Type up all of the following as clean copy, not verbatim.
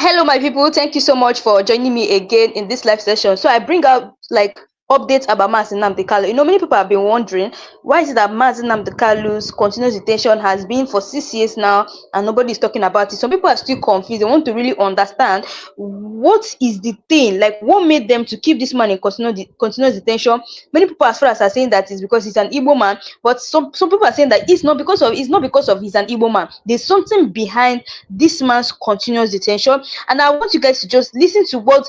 Hello, my people. Thank you so much for joining me again in this live session. So I bring out updates about Nnamdi Kanu. Many people have been wondering why is it that Nnamdi Kanu's continuous detention has been for 6 years now and nobody is talking about it. Some people are still confused. They want to really understand what is the thing, like what made them to keep this man in continuous detention. Many people, as far as are saying that is because he's an Igbo man, but some people are saying that it's not because of he's an Igbo man. There's something behind this man's continuous detention, and I want you guys to just listen to what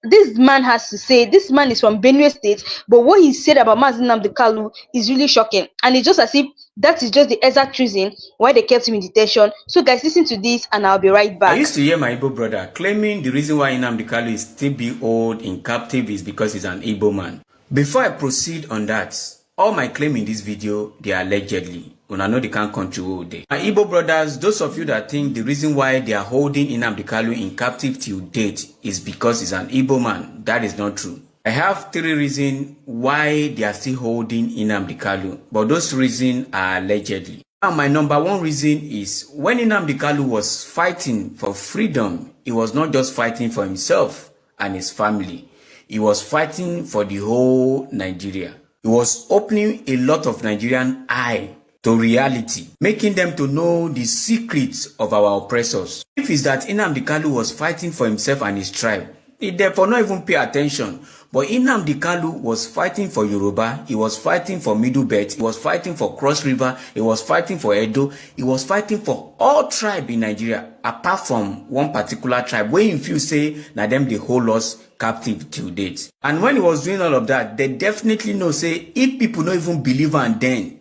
this man has to say. This man is from Benue State, but what he said about Nnamdi Kanu is really shocking, and it's just as if that is just the exact reason why they kept him in detention. So guys, listen to this and I'll be right back. I used to hear my Igbo brother claiming the reason why Nnamdi Kanu is still being held in captive is because he's an Igbo man. Before I proceed on that, all my claim in this video, they are allegedly. When I know they can't control day. My Igbo brothers, those of you that think the reason why they are holding Nnamdi Kanu in captive till date is because he's an Igbo man, that is not true. I have 3 reasons why they are still holding Nnamdi Kanu, but those reasons are allegedly. Now, my number 1 reason is when Nnamdi Kanu was fighting for freedom, he was not just fighting for himself and his family. He was fighting for the whole Nigeria. He was opening a lot of Nigerian eyes to reality, making them to know the secrets of our oppressors. If it's that Nnamdi Kanu was fighting for himself and his tribe, he therefore not even pay attention. But Nnamdi Kanu was fighting for Yoruba, he was fighting for Middle Belt, he was fighting for Cross River, he was fighting for Edo, he was fighting for all tribes in Nigeria, apart from one particular tribe, where if you say, now them they hold us captive till date. And when he was doing all of that, they definitely know, say, if people don't even believe and then,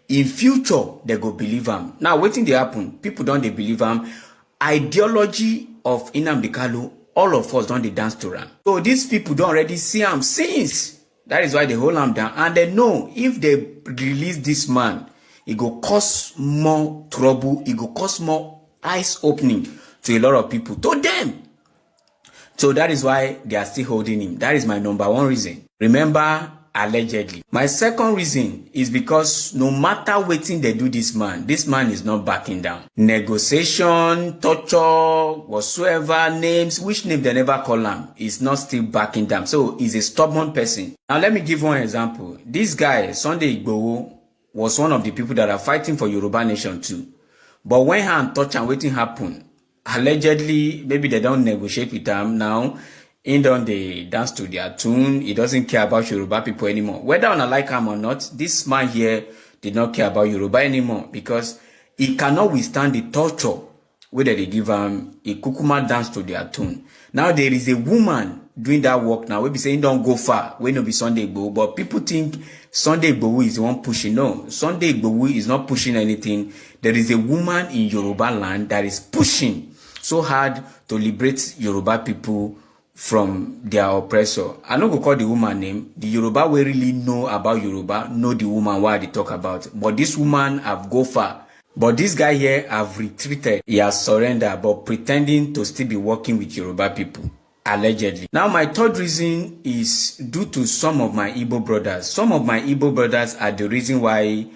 in future, they go believe him. Now, waiting they happen, people don't they believe him. Ideology of Nnamdi Kanu, all of us don't they dance to him. So these people don't already see him since. That is why they hold him down. And they know if they release this man, it go cause more trouble, it go cause more eyes opening to a lot of people, to them. So that is why they are still holding him. That is my number 1 reason. Remember, allegedly. My second reason is because no matter what they do this man is not backing down. Negotiation, torture, whatsoever names, which name they never call him, is not still backing down. So he's a stubborn person. Now let me give one example. This guy, Sunday Igboho, was one of the people that are fighting for Yoruba nation too. But when hand touch and waiting happen, allegedly, maybe they don't negotiate with him now. He don't they dance to their tune. He doesn't care about Yoruba people anymore. Whether I like him or not, this man here did not care about Yoruba anymore because he cannot withstand the torture whether they give him a kukuma dance to their tune. Now there is a woman doing that work now. We be saying don't go far. We no be Sunday Igboho, but people think Sunday Igboho is the one pushing. No, Sunday Igboho is not pushing anything. There is a woman in Yoruba land that is pushing so hard to liberate Yoruba people from their oppressor. I no go call the woman name. The Yoruba we really know about Yoruba, know the woman why they talk about. But this woman have go far. But this guy here have retreated. He has surrendered, but pretending to still be working with Yoruba people. Allegedly. Now my 3rd reason is due to some of my Igbo brothers. Some of my Igbo brothers are the reason why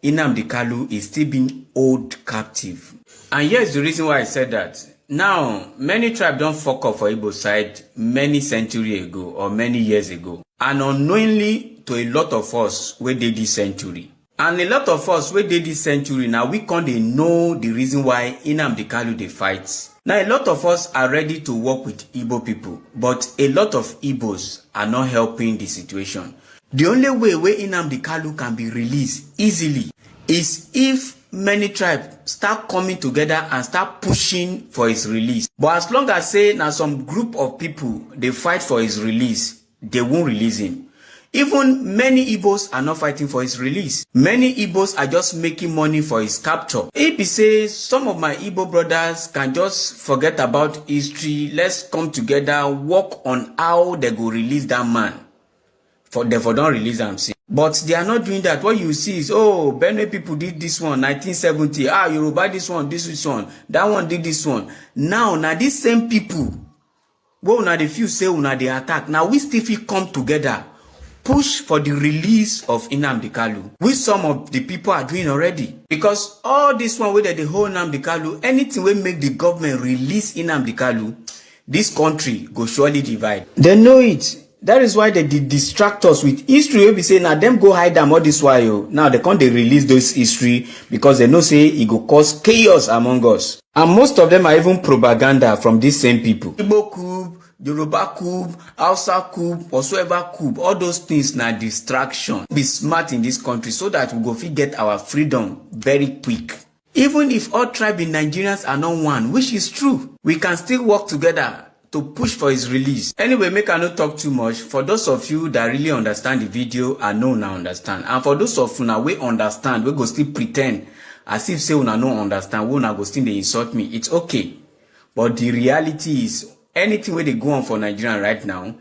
Nnamdi Kanu is still being held captive. And here's the reason why I said that. Now, many tribes don't fuck up for Igbo side many centuries ago or many years ago. And unknowingly to a lot of us, we did this century. And a lot of us, we did this century, now we can't know the reason why Nnamdi Kanu they fight. Now, a lot of us are ready to work with Igbo people, but a lot of Igbos are not helping the situation. The only way where Nnamdi Kanu can be released easily is if many tribes start coming together and start pushing for his release. But as long as say now some group of people they fight for his release, they won't release him. Even many Igbos are not fighting for his release. Many Igbos are just making money for his capture. If he says some of my Igbo brothers can just forget about history, let's come together, work on how they go release that man. Therefore don't release him. But they are not doing that. What you see is, oh, Benue people did this one, 1970. Ah, Yoruba this one, this one. That one did this one. Now these same people, well, now the few say, now they attack. Now we still feel come together, push for the release of Nnamdi Kanu, which some of the people are doing already. Because all this one, whether the whole Nnamdi Kanu, anything will make the government release Nnamdi Kanu, this country go surely divide. They know it. That is why they distract us with history. We be say now them go hide them all this while. Now they can't release those history because they know say it go cause chaos among us. And most of them are even propaganda from these same people. Igbo coup, Yoruba coup, Hausa coup, whatsoever coup, all those things na distraction. Be smart in this country so that we go fit get our freedom very quick. Even if all tribe in Nigerians are not one, which is true, we can still work together to push for his release. Anyway, make I not talk too much. For those of you that really understand the video, I know now understand. And for those of you now we understand, we go still pretend as if say una no understand, we una go still they insult me. It's okay. But the reality is, anything where they go on for Nigeria right now,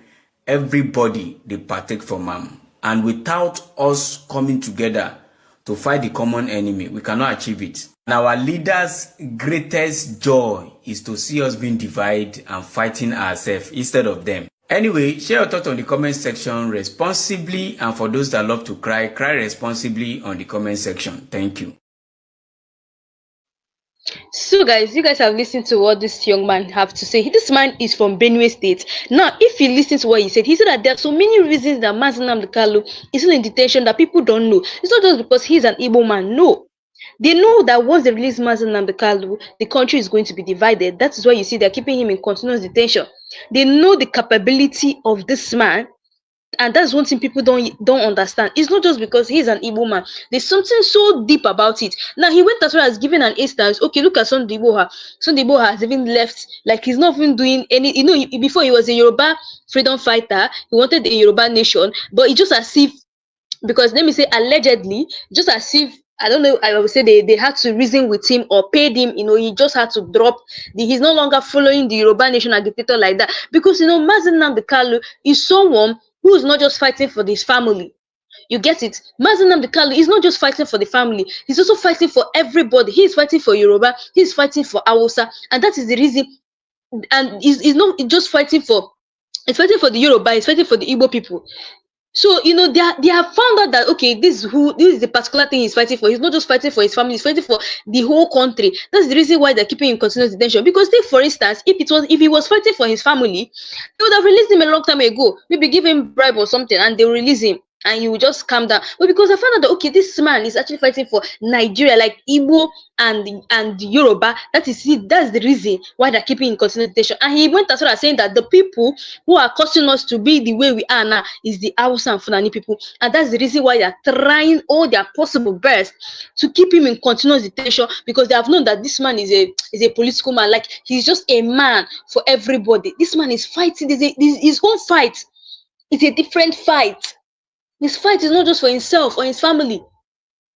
everybody they partake from them. And without us coming together to fight the common enemy, we cannot achieve it. And our leaders' greatest joy is to see us being divided and fighting ourselves instead of them. Anyway, share your thoughts on the comment section responsibly, and for those that love to cry, cry responsibly on the comment section. Thank you. So guys, you guys have listened to what this young man have to say. This man is from Benue State. Now, if you listen to what he said that there are so many reasons that Nnamdi Kanu is still in detention that people don't know. It's not just because he's an Igbo man. No. They know that once they release Nnamdi Kanu, the country is going to be divided. That is why you see they're keeping him in continuous detention. They know the capability of this man. And that's one thing people don't understand. It's not just because he's an Igbo man. There's something so deep about it. Now he went as well as giving an instance. Okay, look at Sunday Igboha. Sunday Igboha has even left, like he's not even doing any. You know, before he was a Yoruba freedom fighter, he wanted a Yoruba nation, but it just as if, because let me say allegedly, just as if, I don't know, I would say they had to reason with him or paid him, you know, he just had to drop he's no longer following the Yoruba nation agitator like that. Because, you know, Nnamdi Kanu is someone who is not just fighting for his family. You get it? Nnamdi Kanu is not just fighting for the family, he's also fighting for everybody. He's fighting for Yoruba, he's fighting for Hausa, and that is the reason. And he's not just fighting for, he's fighting for the Yoruba, he's fighting for the Igbo people. So, you know, they have found out that, okay, this is the particular thing he's fighting for. He's not just fighting for his family, he's fighting for the whole country. That's the reason why they're keeping him in continuous detention. Because take, for instance, if he was fighting for his family, they would have released him a long time ago. Maybe give him bribe or something and they'll release him. And you will just calm down. But because I found out that, okay, this man is actually fighting for Nigeria, like Igbo and Yoruba. That's the reason why they're keeping in continuous detention. And he went as well as saying that the people who are causing us to be the way we are now is the Hausa and Fulani people. And that's the reason why they're trying all their possible best to keep him in continuous detention, because they have known that this man is a political man. Like, he's just a man for everybody. This man is fighting his own fight. It's a different fight. His fight is not just for himself or his family.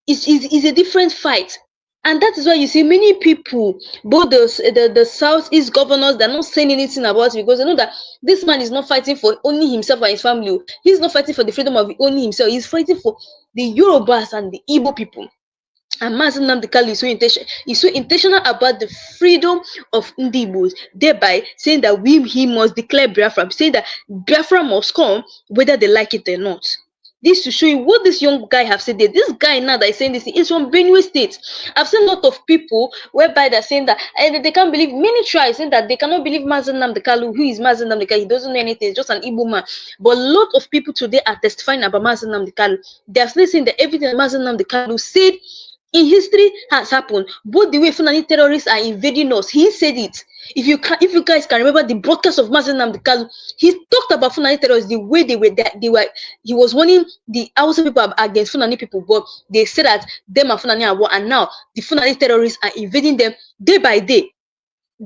It's a different fight. And that is why you see many people, both the Southeast governors, they're not saying anything about it, because they know that this man is not fighting for only himself and his family. He's not fighting for the freedom of only himself. He's fighting for the Yorubas and the Igbo people. And Nnamdi Kanu is so intentional about the freedom of Ndibos, thereby saying that he must declare Biafra, saying that Biafra must come whether they like it or not. This to show you what this young guy have said there. This guy now that is saying this is from Benue State. I've seen a lot of people whereby they're saying that they can't believe, many tribes saying that they cannot believe Nnamdi Kanu. Who is Nnamdi Kanu? He doesn't know anything, he's just an Igbo man. But a lot of people today are testifying about Nnamdi Kanu. They're saying that everything Nnamdi Kanu said in history has happened. Both the way Fulani terrorists are invading us, he said it. If you guys can remember the broadcast of Nnamdi Kanu, he talked about Fulani terrorists, the way he was warning the Hausa people against Fulani people, but they said that them and Fulani are war, and now the Fulani terrorists are invading them day by day.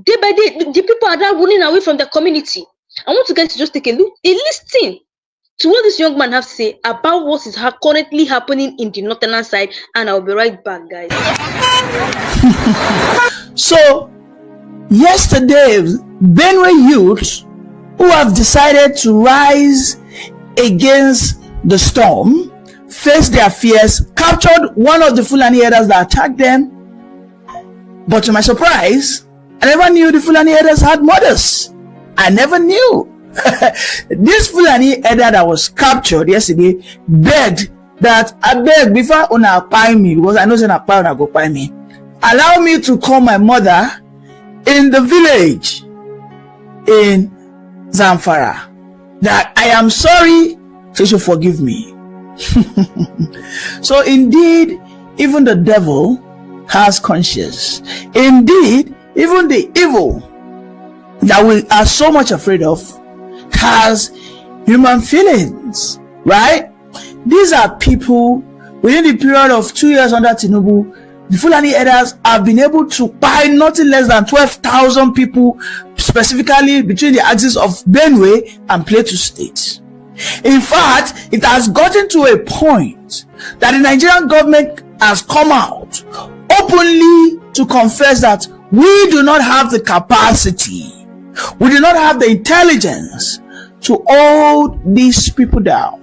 Day by day, the people are now running away from the community. I want you guys to just take a listen to what this young man has to say about what is currently happening in the northern side, and I'll be right back, guys. So, yesterday, Benue youths who have decided to rise against the storm, face their fears, captured one of the Fulani herders that attacked them. But to my surprise, I never knew the Fulani herders had mothers. I never knew. This Fulani herder that was captured yesterday begged that, I beg before una pay me, because I know say na pay una go pay me, allow me to call my mother in the village. in Zamfara. That I am sorry, she should forgive me. So indeed, even the devil has conscience. Indeed, even the evil that we are so much afraid of has human feelings, right? These are people within the period of 2 years under Tinubu. The Fulani herders have been able to buy nothing less than 12,000 people, specifically between the axis of Benue and Plateau State. In fact, it has gotten to a point that the Nigerian government has come out openly to confess that we do not have the capacity, we do not have the intelligence to hold these people down.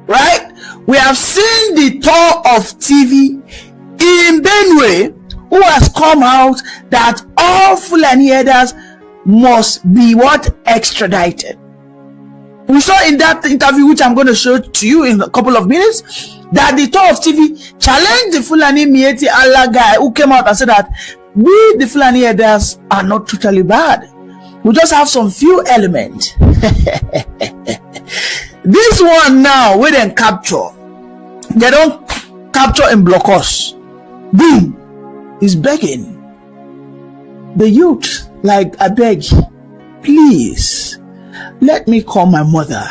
Right? We have seen the tour of TV in Benue who has come out that all Fulani herders must be extradited. We saw in that interview, which I'm going to show to you in a couple of minutes, that the tour of TV challenged the Fulani Mieti Allah guy who came out and said that we, the Fulani herders, are not totally bad. We just have some few elements. This one now, we then capture. They don't capture in blockers. Boom! Is begging the youth, like, I beg, please, let me call my mother.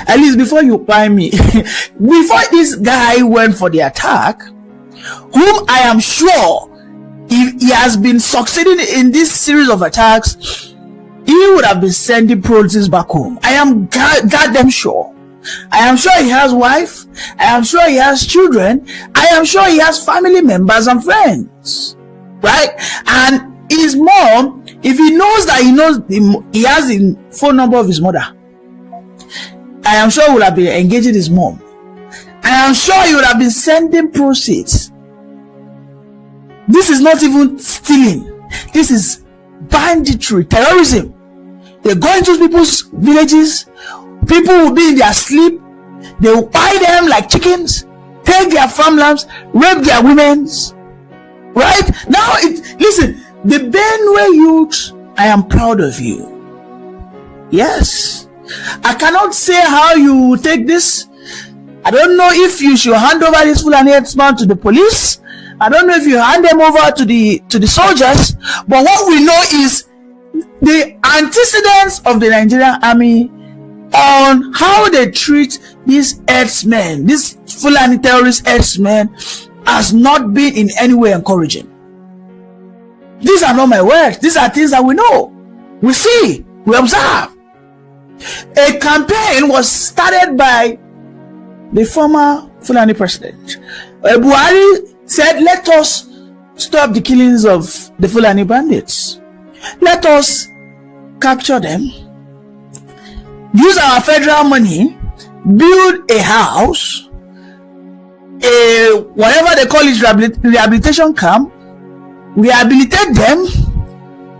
At least before you buy me. Before this guy went for the attack, whom I am sure he has been succeeding in this series of attacks, he would have been sending proceeds back home. I am goddamn sure. I am sure he has wife. I am sure he has children. I am sure he has family members and friends. Right? And his mom, if he knows that he has the phone number of his mother, I am sure he would have been engaging his mom. I am sure he would have been sending proceeds. This is not even stealing. This is banditry, terrorism. They go into people's villages. People will be in their sleep. They will buy them like chickens, take their farmlands, rape their women's. Right? Now, listen, the Benue youth, I am proud of you. Yes. I cannot say how you take this. I don't know if you should hand over this Fulani headsman to the police. I don't know if you hand them over to the soldiers. But what we know is the antecedents of the Nigerian army on how they treat these herdsmen, these Fulani terrorist herdsmen, has not been in any way encouraging. These are not my words. These are things that we know. We see. We observe. A campaign was started by the former Fulani president. Buhari said, let us stop the killings of the Fulani bandits. Let us capture them, use our federal money, build a house, whatever they call it, rehabilitation camp, rehabilitate them.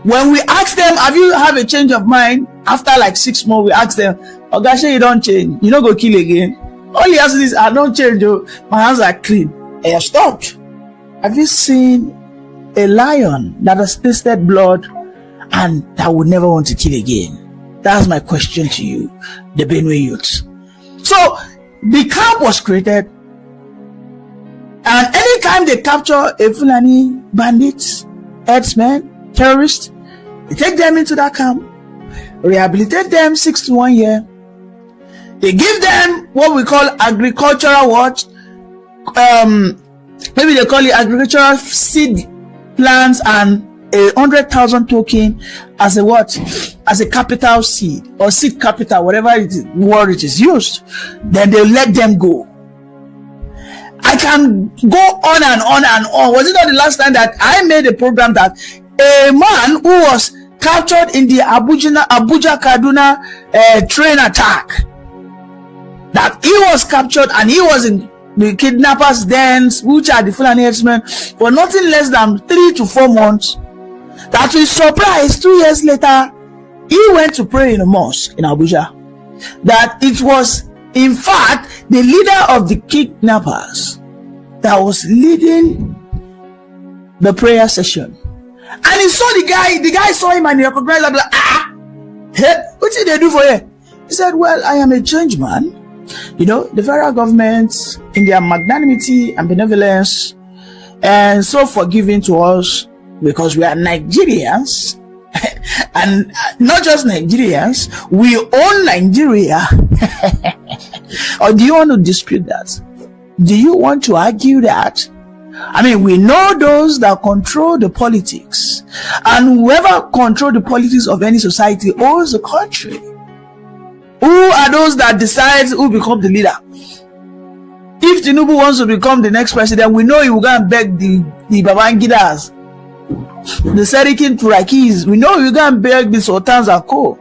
When we ask them, have you have a change of mind? After like 6 months, we ask them, Ogashe, you don't change. You don't go kill again. All he has is, I don't change. My hands are clean. And you stopped. Have you seen a lion that has tasted blood and that would never want to kill again? That's my question to you, the Benue youths. So, the camp was created, and anytime they capture a Fulani bandits, herdsmen, terrorists, they take them into that camp, rehabilitate them 6 to 1 year. They give them what we call agricultural what? Maybe they call it agricultural seed plants and 100,000 token as a what? As a capital seed or seed capital, whatever word it is used. Then they let them go. I can go on and on and on. Was it not the last time that I made a program that a man who was captured in the Abuja Kaduna train attack, that he was captured and he was in the kidnappers' dens, which are the Fulani herdsmen, for nothing less than 3 to 4 months, that to his surprise, 2 years later, he went to pray in a mosque in Abuja. That it was, in fact, the leader of the kidnappers that was leading the prayer session. And he saw the guy saw him and he recognized him, like, What did they do for you? He said, well, I am a changed man. The federal government, in their magnanimity and benevolence, and so forgiving to us because we are Nigerians, and not just Nigerians, we own Nigeria. Or do you want to dispute that? Do you want to argue that? I mean, we know those that control the politics, and whoever control the politics of any society owns the country. Who are those that decide who become the leader? If Tinubu wants to become the next president, we know he will go and beg the Babangidas, the Serikin Turakis. We know he will go and beg the Sultans and co.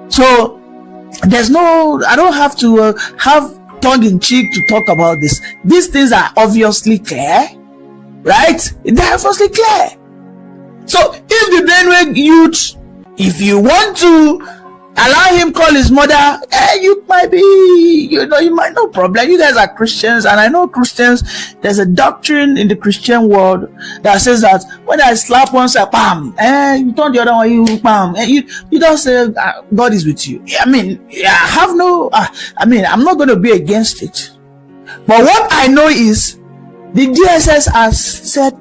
So I don't have to have tongue-in-cheek to talk about this. These things are obviously clear, right? They're obviously clear. So if the Benue youth, if you want to allow him call his mother, you might be, you might no problem. You guys are Christians, and I know Christians, there's a doctrine in the Christian world that says that when I slap one side, bam, you turn the other one, you bam, you don't say God is with you. I mean, I'm not going to be against it. But what I know is the DSS has said,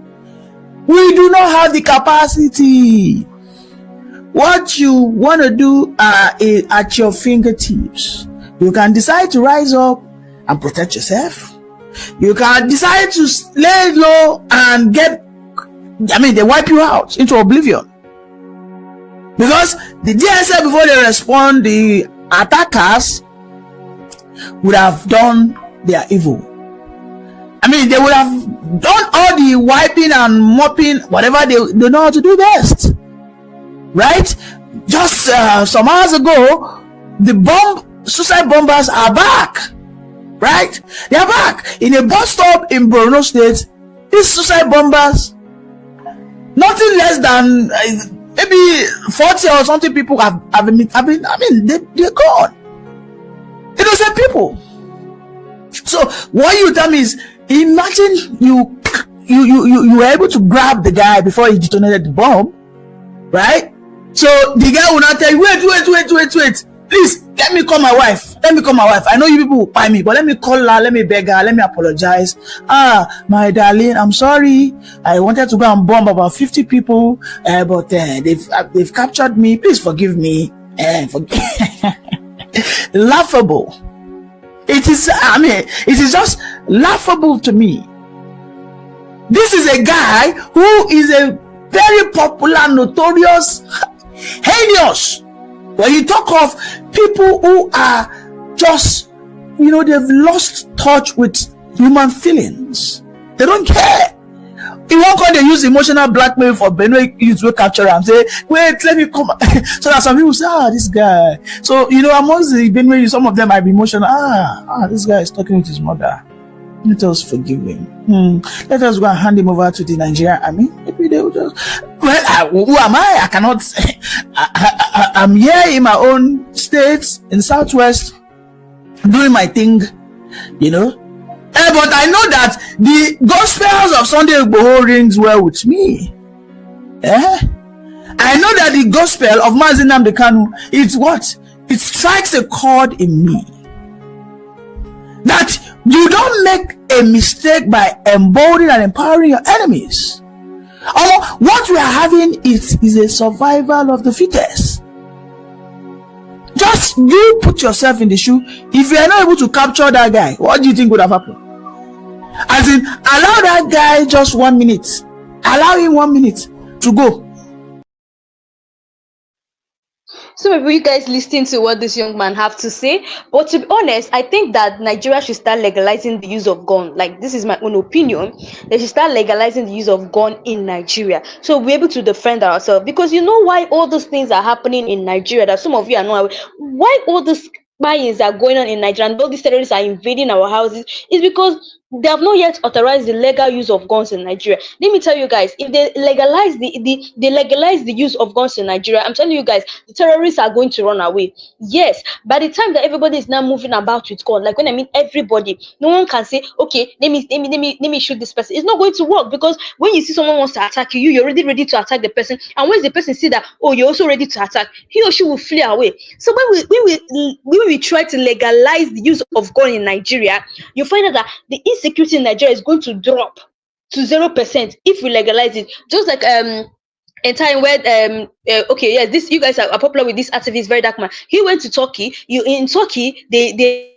we do not have the capacity. What you want to do is at your fingertips. You can decide to rise up and protect yourself. You can decide to lay low and they wipe you out into oblivion. Because the DSL, before they respond, the attackers would have done their evil. I mean, they would have done all the wiping and mopping, whatever they know how to do best. Right? Just some hours ago, the suicide bombers are back. Right? They are back. In a bus stop in Borno State, these suicide bombers, nothing less than maybe 40 or something people have been, they're gone. Innocent people. So what you tell me is, imagine you were able to grab the guy before he detonated the bomb, right? So the guy will not tell you, wait. Please, let me call my wife. I know you people will buy me, but let me call her, let me beg her, let me apologize. My darling, I'm sorry. I wanted to go and bomb about 50 people, but they've captured me. Please forgive me. Laughable. It is just laughable to me. This is a guy who is a very popular, notorious, heinous. When you talk of people who are just, they've lost touch with human feelings. They don't care. In one point, they use emotional blackmail for Benue youth to capture and say, wait, let me come. So that some people say, this guy. So, amongst the Benue youth, some of them might be emotional. This guy is talking with his mother. Let us forgive him. Let us go and hand him over to the Nigerian army. Maybe they will just, who am I? I cannot, I'm here in my own state, in Southwest, doing my thing, but I know that the gospels of Sunday Igboho rings well with me. I know that the gospel of Nnamdi Kanu, it strikes a chord in me. That you don't make a mistake by emboldening and empowering your enemies. What we are having is a survival of the fittest. Just you put yourself in the shoe. If you are not able to capture that guy, what do you think would have happened? As in, allow that guy just 1 minute. Allow him 1 minute to go. So maybe you guys listen to what this young man have to say. But to be honest, I think that Nigeria should start legalizing the use of gun. Like, this is my own opinion. They should start legalizing the use of gun in Nigeria, so we're able to defend ourselves. Because you know why all those things are happening in Nigeria that some of you are not aware. Why all those spyings are going on in Nigeria and all these terrorists are invading our houses is because they have not yet authorized the legal use of guns in Nigeria. Let me tell you guys, if they legalize the use of guns in Nigeria, I'm telling you guys, the terrorists are going to run away. Yes, by the time that everybody is now moving about with gun, like when I mean everybody, no one can say, okay, let me shoot this person. It's not going to work, because when you see someone wants to attack you, you're already ready to attack the person. And once the person see that, oh, you're also ready to attack, he or she will flee away. So when we try to legalize the use of gun in Nigeria, you find out that the insecurity in Nigeria is going to drop to 0% if we legalize it. Just like a time where okay, yes, this, you guys are popular with this activist, very dark man. He went to Turkey. You In Turkey, they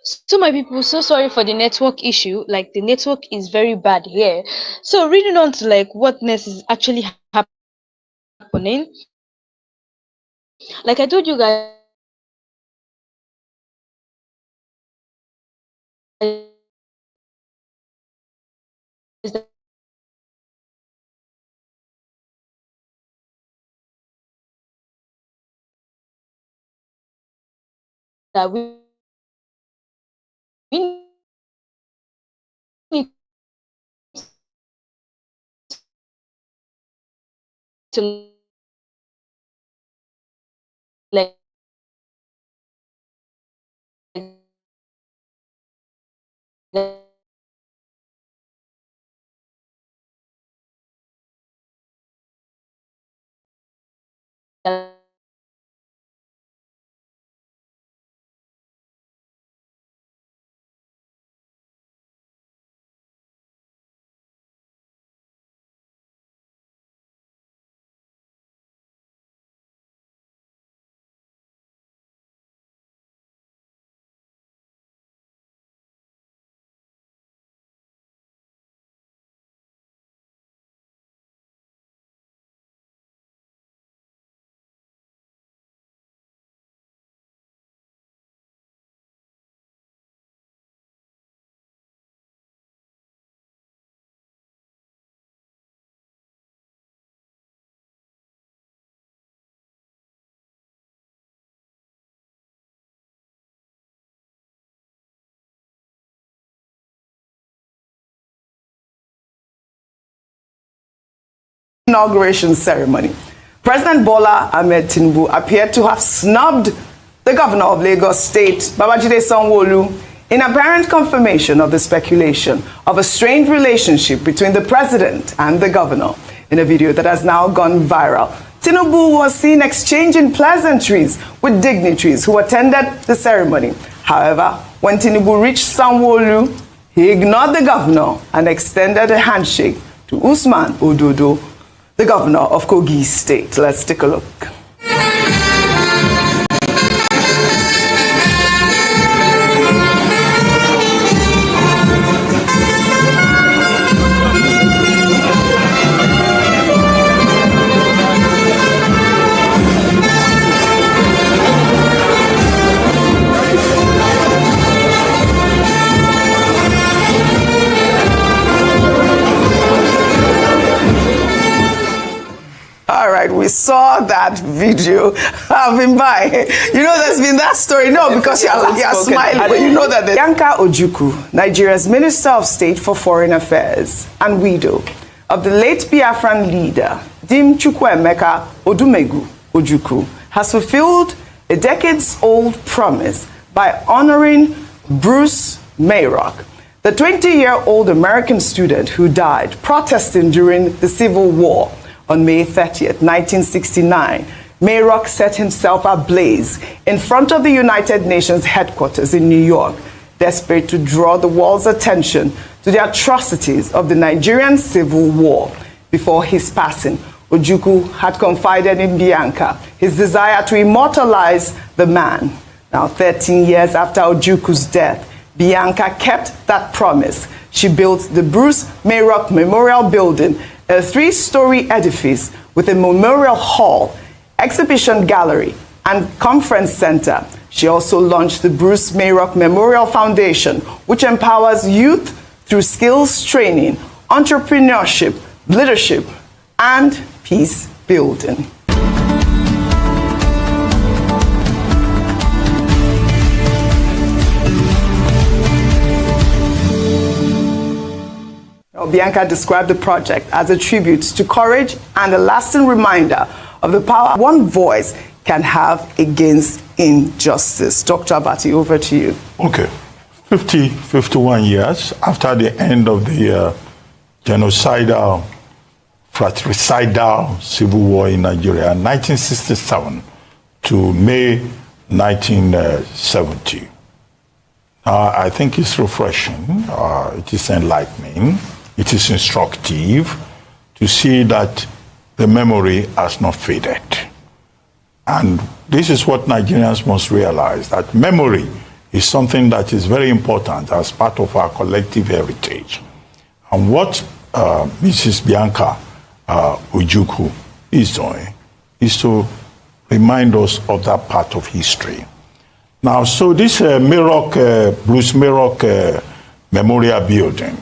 So my people, so sorry for the network issue. Like the network is very bad here. So reading on to like what next is actually happening. Like I told you guys that we need to like Inauguration ceremony. President Bola Ahmed Tinubu appeared to have snubbed the governor of Lagos State, Babajide Sanwo-Olu, in apparent confirmation of the speculation of a strained relationship between the president and the governor. In a video that has now gone viral, Tinubu was seen exchanging pleasantries with dignitaries who attended the ceremony. However, when Tinubu reached Sanwo-Olu, he ignored the governor and extended a handshake to Usman Ododo, the governor of Kogi State. Let's take a look. All right, we saw that video. I've been by. You know, there's been that story. No, because you're smiling, but you know that Bianca Ojukwu, Nigeria's Minister of State for Foreign Affairs and widow of the late Biafran leader, Dim Chukwuemeka Odumegu Ojukwu, has fulfilled a decades-old promise by honoring Bruce Mayrock, the 20-year-old American student who died protesting during the Civil War. On May 30th, 1969, Mayrock set himself ablaze in front of the United Nations headquarters in New York, desperate to draw the world's attention to the atrocities of the Nigerian Civil War. Before his passing, Ojukwu had confided in Bianca his desire to immortalize the man. Now, 13 years after Ojukwu's death, Bianca kept that promise. She built the Bruce Mayrock Memorial Building, a 3-story edifice with a memorial hall, exhibition gallery, and conference center. She also launched the Bruce Mayrock Memorial Foundation, which empowers youth through skills training, entrepreneurship, leadership, and peace building. Bianca described the project as a tribute to courage and a lasting reminder of the power one voice can have against injustice. Dr. Abati, over to you. Okay. 51 years after the end of the genocidal, fratricidal civil war in Nigeria, 1967 to May 1970. I think it's refreshing, it is enlightening, it is instructive to see that the memory has not faded. And this is what Nigerians must realize, that memory is something that is very important as part of our collective heritage. And what Mrs. Bianca Ojukwu is doing is to remind us of that part of history. Now, so this Bruce Merock Memorial Building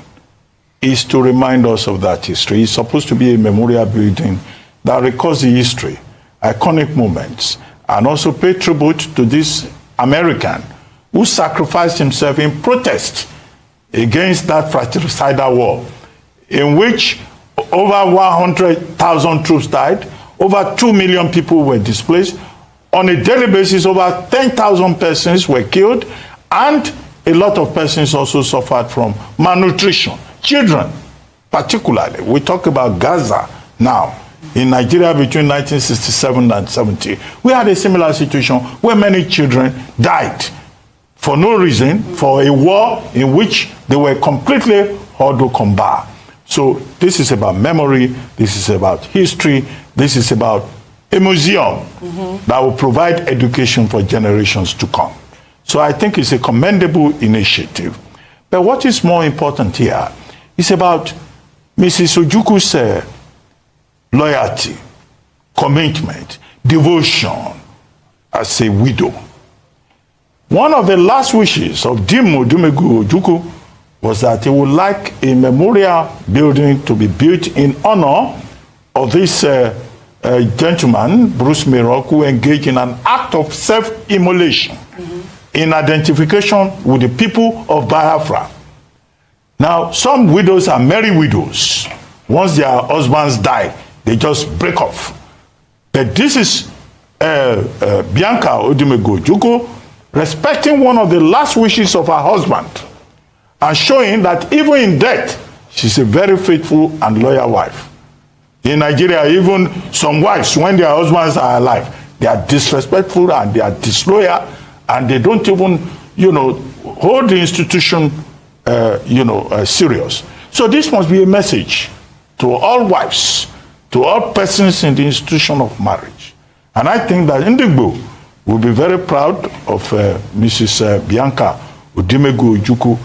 is to remind us of that history. It's supposed to be a memorial building that records the history, iconic moments, and also pay tribute to this American who sacrificed himself in protest against that fratricidal war, in which over 100,000 troops died, over 2 million people were displaced. On a daily basis, over 10,000 persons were killed, and a lot of persons also suffered from malnutrition. Children, particularly. We talk about Gaza now. In Nigeria between 1967 and 70, we had a similar situation where many children died for no reason, for a war in which they were completely hors de combat. So this is about memory, this is about history, this is about a museum that will provide education for generations to come. So I think it's a commendable initiative. But what is more important here is about Mrs. Ojukwu's loyalty, commitment, devotion as a widow. One of the last wishes of Dim Odumegu Ojukwu was that he would like a memorial building to be built in honor of this gentleman, Bruce Merock, who engaged in an act of self-immolation in identification with the people of Biafra. Now, some widows are merry widows. Once their husbands die, they just break off. But this is Bianca Odumegu Ojukwu respecting one of the last wishes of her husband and showing that even in death, she's a very faithful and loyal wife. In Nigeria, even some wives, when their husbands are alive, they are disrespectful and they are disloyal, and they don't even, hold the institution, serious. So this must be a message to all wives, to all persons in the institution of marriage. And I think that Ndigbo will be very proud of Mrs. Bianca Odumegu Ojukwu.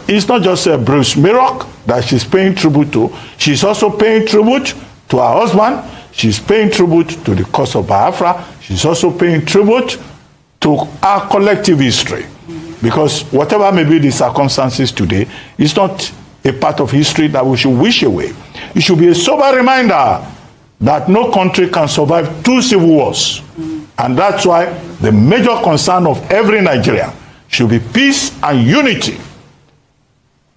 It's not just Bruce Merock that she's paying tribute to. She's also paying tribute to her husband. She's paying tribute to the cause of Biafra. She's also paying tribute to our collective history. Because whatever may be the circumstances today, it's not a part of history that we should wish away. It should be a sober reminder that no country can survive 2 civil wars. And that's why the major concern of every Nigerian should be peace and unity.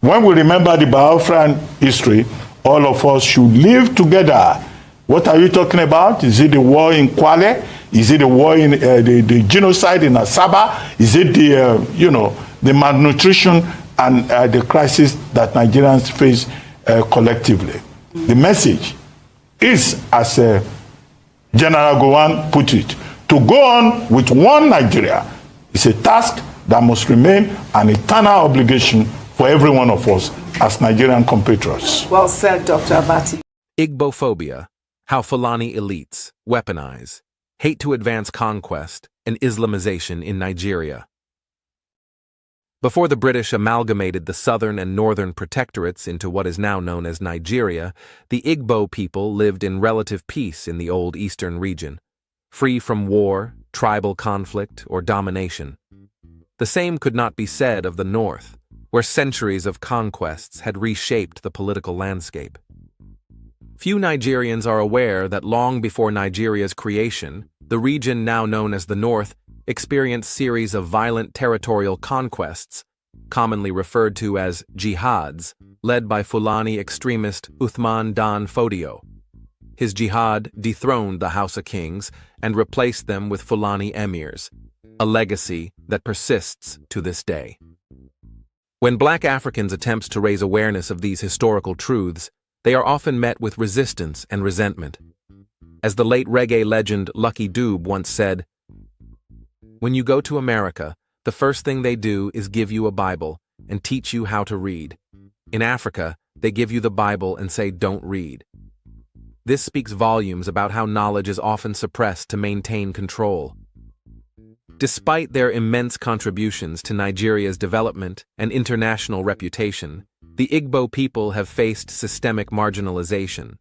When we remember the Biafran history, all of us should live together. What are you talking about? Is it the war in Kwale? Is it the war in the genocide in Asaba? Is it the malnutrition and the crisis that Nigerians face collectively? The message is, as General Gowon put it, to go on with one Nigeria is a task that must remain an eternal obligation for every one of us as Nigerian compatriots. Well said, Dr. Abati. Igbophobia, how Fulani elites weaponize hate to advance conquest and Islamization in Nigeria. Before the British amalgamated the southern and northern protectorates into what is now known as Nigeria, the Igbo people lived in relative peace in the old eastern region, free from war, tribal conflict, or domination. The same could not be said of the north, where centuries of conquests had reshaped the political landscape. Few Nigerians are aware that long before Nigeria's creation, the region now known as the North experienced series of violent territorial conquests, commonly referred to as jihads, led by Fulani extremist Uthman Dan Fodio. His jihad dethroned the Hausa kings and replaced them with Fulani emirs, a legacy that persists to this day. When Black Africans attempt to raise awareness of these historical truths, they are often met with resistance and resentment. As the late reggae legend Lucky Dube once said, "When you go to America, the first thing they do is give you a Bible and teach you how to read. In Africa, they give you the Bible and say don't read." This speaks volumes about how knowledge is often suppressed to maintain control. Despite their immense contributions to Nigeria's development and international reputation, the Igbo people have faced systemic marginalization.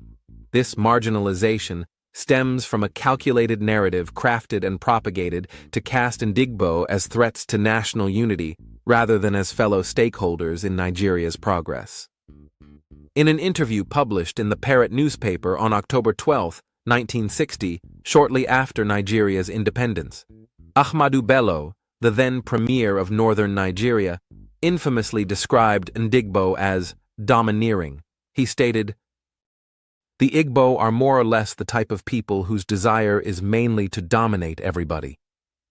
This marginalization stems from a calculated narrative crafted and propagated to cast Ndigbo as threats to national unity rather than as fellow stakeholders in Nigeria's progress. In an interview published in the Parrot newspaper on October 12, 1960, shortly after Nigeria's independence, Ahmadu Bello, the then premier of northern Nigeria, infamously described Ndigbo as domineering. He stated, "The Igbo are more or less the type of people whose desire is mainly to dominate everybody.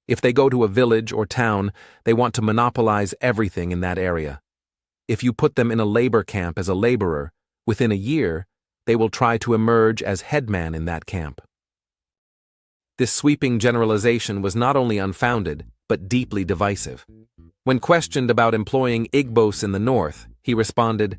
If they go to a village or town, they want to monopolize everything in that area. If you put them in a labor camp as a laborer, within a year, they will try to emerge as headman in that camp." This sweeping generalization was not only unfounded, but deeply divisive. When questioned about employing Igbos in the north, he responded,